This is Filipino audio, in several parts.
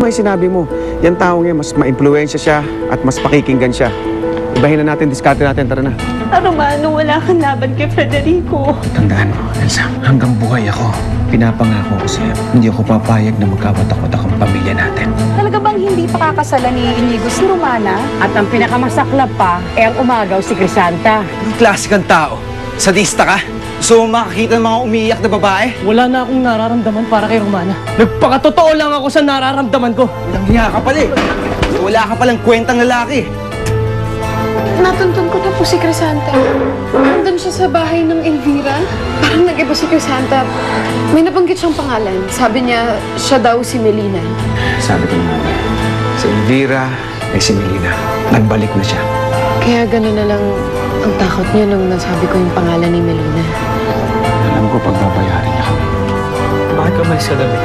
Tama yung sinabi mo. Yan taong yan, mas ma-impluwensya siya at mas pakikinggan siya. Ibahin na natin, diskarte natin, tara na. Romano, wala kang laban kay Federico. Tandaan mo, Elsa, hanggang buhay ako, pinapangako ko sa'yo, hindi ako papayag na magkawatak-watak ang pamilya natin. Talaga bang hindi pa kakasalan ni Inigo si Romana? At ang pinakamasaklap pa, ang umagaw si Crisanta. Anong klase kang tao? Sadista ka? Gusto mo makakita ng mga umiiyak na babae? Wala na akong nararamdaman para kay Romana. Nagpakatotoo lang ako sa nararamdaman ko. Walang hiya ka pala eh. Wala ka palang kwentang lalaki. Natuntun ko na po si Crisanta. Nandun siya sa bahay ng Elvira. Parang nag-iba si Crisanta. May nabanggit siyang pangalan. Sabi niya, siya daw si Melina. Sabi ko naman, si Elvira ay si Melina. Nagbalik na siya. Kaya gano'n na lang ang takot niya nung nasabi ko yung pangalan ni Melina. Alam ko pagbabayarin niya kami. Bakit ka umalis ka gabi?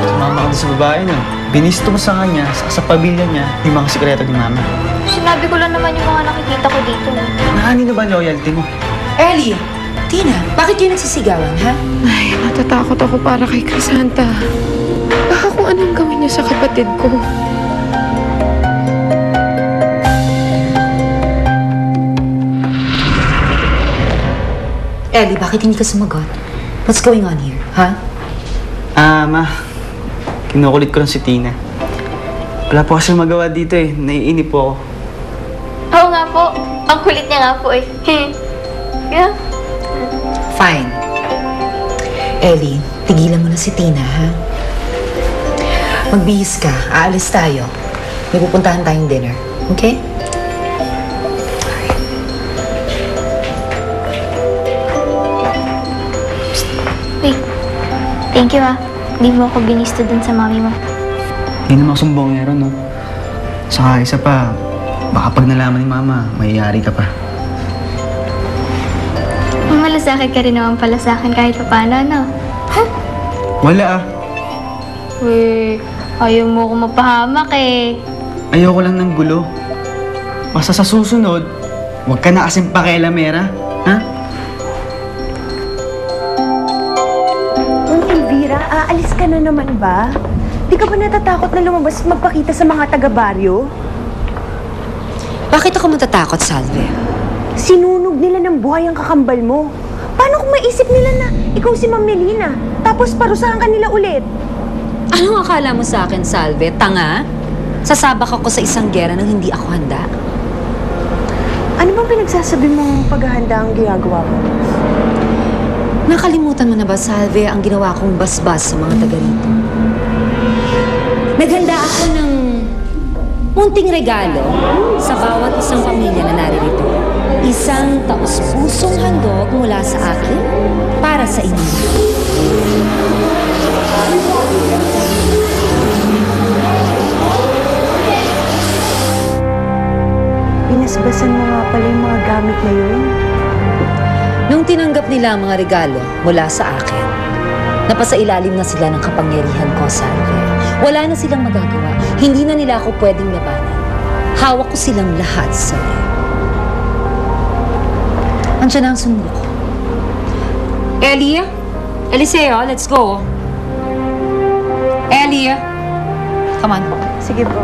Sumama ka sa babae niya. Binisto mo sa kanya, sa pamilya niya, yung mga sikreto ni Mama. Sinabi ko lang naman yung mga nakikita ko dito. Nahani na ba ang loyalty mo? Ellie! Tina, bakit kayo nagsisigawan, ha? Ay, natatakot ako para kay Crisanta. Baka kung anong gawin niya sa kapatid ko. Ellie, bakit hindi ka sumagot? What's going on here, ha? Ma. Kinukulit ko lang si Tina. Wala po kasi magawa dito eh. Naiinip po ako. Oo nga po. Ang kulit niya nga po eh. Yeah. Fine. Ellie, tigilan mo na si Tina, ha? Magbihis ka. Aalis tayo. May pupuntahan tayong dinner. Okay? Wait. Thank you ah. Hindi mo ako binisto dun sa mami mo. Hindi naman sumbongero, no? Saka isa pa, baka pag nalaman ni Mama, mayayari ka pa. Malasakit ka rin naman pala sa akin kahit pa paano, no? Huh? Wala ah. Uy, ayaw mo ako mapahamak eh. Ayoko lang ng gulo. Basta sa susunod, huwag ka na kasing pakialamera, ha? Elvira, aalis ka na naman ba? Di ka ba natatakot na lumabas magpakita sa mga taga-baryo? Bakit ako matatakot, Salve? Sinunog nila ng buhay ang kakambal mo. Paano kung maisip nila na ikaw si Ma'am Melina, tapos parusahan ka nila ulit? Anong akala mo sa akin, Salve? Tanga? Sasabak ako sa isang gera nang hindi ako handa? Ano bang pinagsasabi mong paghahanda ang ginagawa mo? Nakalimutan mo na ba, Salve, ang ginawa kong basbas sa mga taga rito? Naghanda ako ng munting regalo sa bawat isang pamilya na naririto. Isang taos-pusong handog mula sa akin para sa inyo. Binasbasan mo nga pala yung mga gamit na yun. Nung tinanggap nila ang mga regalo mula sa akin, napasailalim na sila ng kapangyarihan ko, Salve. Wala na silang magagawa. Hindi na nila ako pwedeng labanan. Hawak ko silang lahat sa iyo. Andiyan na ang sundo ko. Ellie? Eliseo, let's go. Ellie? Come on. Sige po.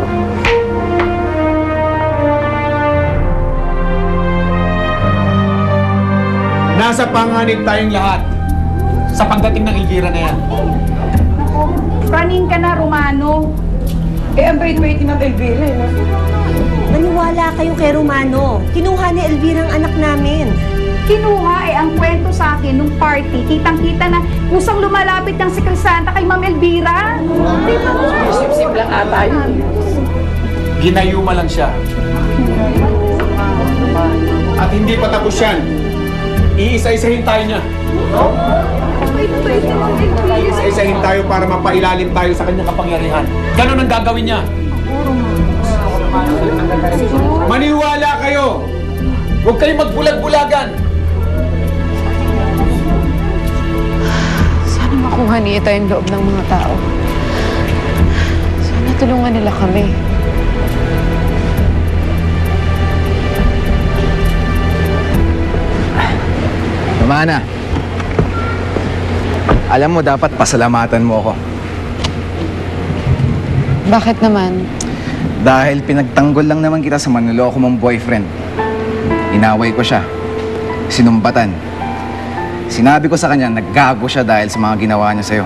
Nasa panganib tayong lahat sa pagdating ng Elvira na yan. Praning ka na, Romano. Ang bait-bait ni Ma'am Elvira, eh. Maniwala kayo kay Romano. Kinuha ni Elvira ang anak namin. Kinuha ang kwento sa akin nung party. Kitang-kita na kusang lumalapit ng si Crisanta kay Ma'am Elvira. Di ba? Sip-sip lang ata yun. Ginayuma lang siya. At hindi pa tapos yan. Iisa-isahin tayo niya. Iisa-isahin tayo para mapailalim tayo sa kanyang kapangyarihan. Ganun ang gagawin niya. Maniwala kayo! Huwag kayong magbulag-bulagan! Sana makuha niya tayong loob ng mga tao. Sana tulungan nila kami. Romana, alam mo dapat pasalamatan mo ako. Bakit naman? Dahil pinagtanggol lang naman kita sa manloloko mong boyfriend. Inaway ko siya. Sinumbatan. Sinabi ko sa kanya, naggago siya dahil sa mga ginawa niya sa'yo.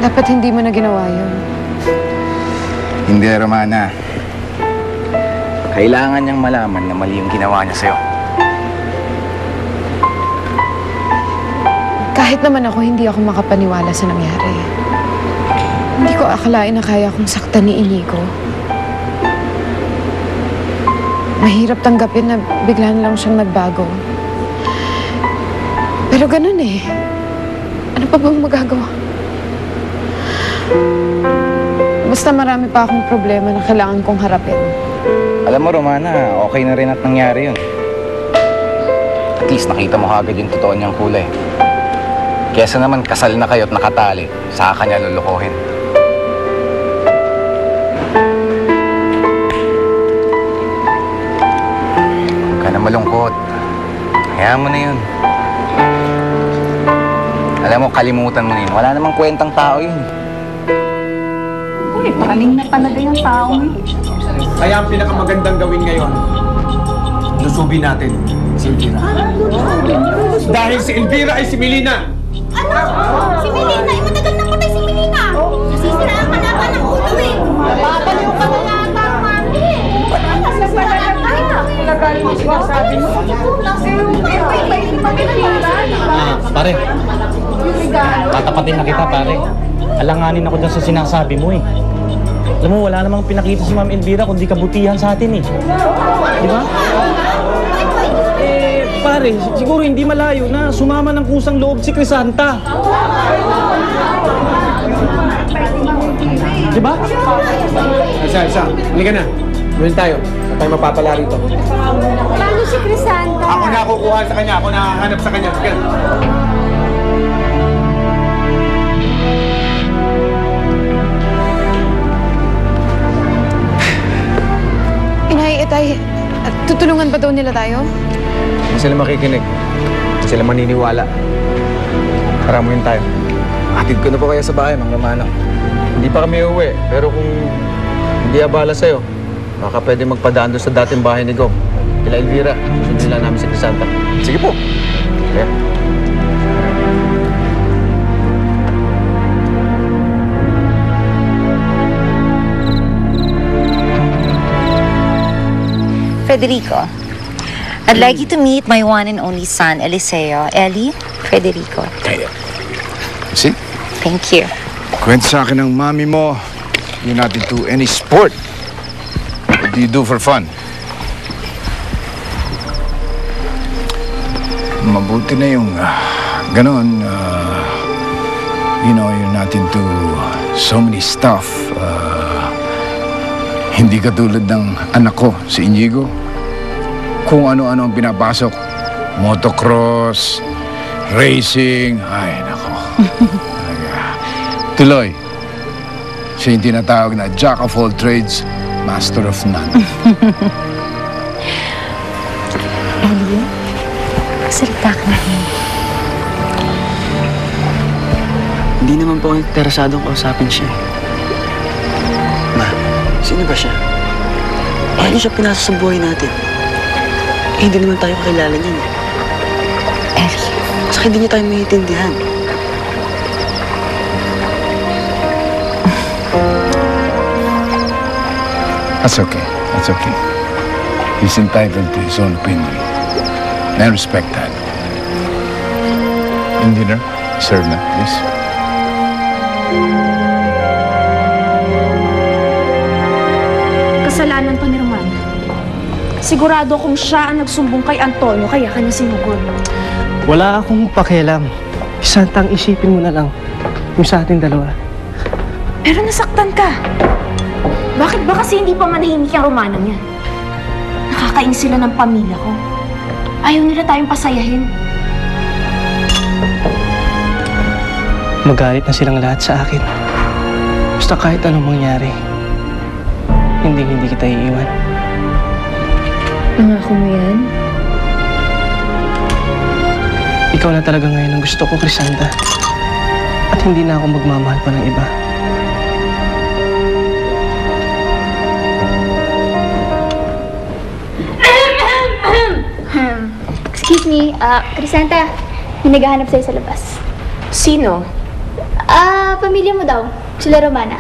Dapat hindi mo na ginawa yun. Hindi, Romana. Kailangan niyang malaman na mali yung ginawa niya sa'yo. Kahit naman ako, hindi ako makapaniwala sa nangyari. Hindi ko akalain na kaya kong saktan ni Inigo. Mahirap tanggapin na bigla na lang siyang nagbago. Pero ganun eh. Ano pa bang magagawa? Basta marami pa akong problema na kailangan kong harapin. Alam mo, Romana, okay na rin at nangyari yun. At least nakita mo kagad yung totoo niyang kulay. Kesa naman kasal na kayo at nakatali, saka kanya lulukohin. Huwag ka na malungkot. Hayaan mo na yun. Alam mo, kalimutan mo na yun. Wala namang kwentang tao yun. Uy, paraling na talaga yung tao eh. Kaya ang pinakamagandang gawin ngayon, lusubin natin si Elvira. Dahil si Elvira ay si Melina. Si Melina, matagal na patay si Melina. Nasisiraan ka na ng ulo eh. Babaliw ka na yata, Marty. Nasisiraan ka na. Nagaling mo sinasabi mo. Pare, tatapatin na kita, pare. Alanganin ako dyan sa sinasabi mo eh. Alam mo, wala namang pinakita si Ma'am Elvira kundi kabutihan sa atin eh. Di ba? Pare, siguro hindi malayo na sumama ng kusang loob si Crisanta. Di ba? Isa. Halika na. Gawin tayo. Huwag tayo mapapala rito. Paano si Crisanta? Ako na kukuha sa kanya. Ako na hahanap sa kanya. Sige. Inay, Itay, tutulungan ba daw nila tayo? Hindi sila makikinig. Hindi sila maniniwala. Paramuhin tayo. Atid ko na po kaya sa bahay, Mang Romano. Hindi pa kami uuwi. Pero kung hindi abala sa'yo, baka pwede magpadaan doon sa dating bahay ni Gov. Kila Elvira, sundin lang namin si Crisanta. Sige po. Okay? Federico, I'd like you to meet my one and only son, Eliseo. Ellie, Federico. See? Thank you. Kwento sa akin ng mami mo, you're not into any sport. What do you do for fun? Mabuti na yung ganon. You know, you're not into so many stuff. Hindi katulad ng anak ko, si Inigo. Kung ano-ano ang pinapasok. Motocross, racing, ay nako. Tuloy, siya yung tinatawag na Jack of all trades, Master of none. Ellie, salita ka na. Hindi naman po ako interesadong kausapin siya. Ma, sino ba siya? Paano siya pinasa sa buhay natin? Eh, hindi naman tayo kakilala niyan. Ellie. Saka hindi niya tayo maintindihan. That's okay. That's okay. He's entitled to his own opinion. And I respect that. In dinner, serve na, please. Kasalanan to ni Romana. Sigurado kung siya ang nagsumbong kay Antonio, kaya kanya sinugod. Wala akong pakialam. Santang isipin mo na lang yung sa ating dalawa. Pero nasaktan ka. Bakit ba kasi hindi pa manahimik ang Romana niya? Nakakainis sila ng pamilya ko. Ayaw nila tayong pasayahin. Magalit na silang lahat sa akin. Basta kahit anong mangyari, hindi kita iiwan. Pangako mo yan? Ikaw na talaga ngayon ang gusto ko, Crisanta. At hindi na ako magmamahal pa ng iba. Excuse me, Crisanta, may naghahanap sa'yo sa labas. Sino? Pamilya mo daw, sila Romana.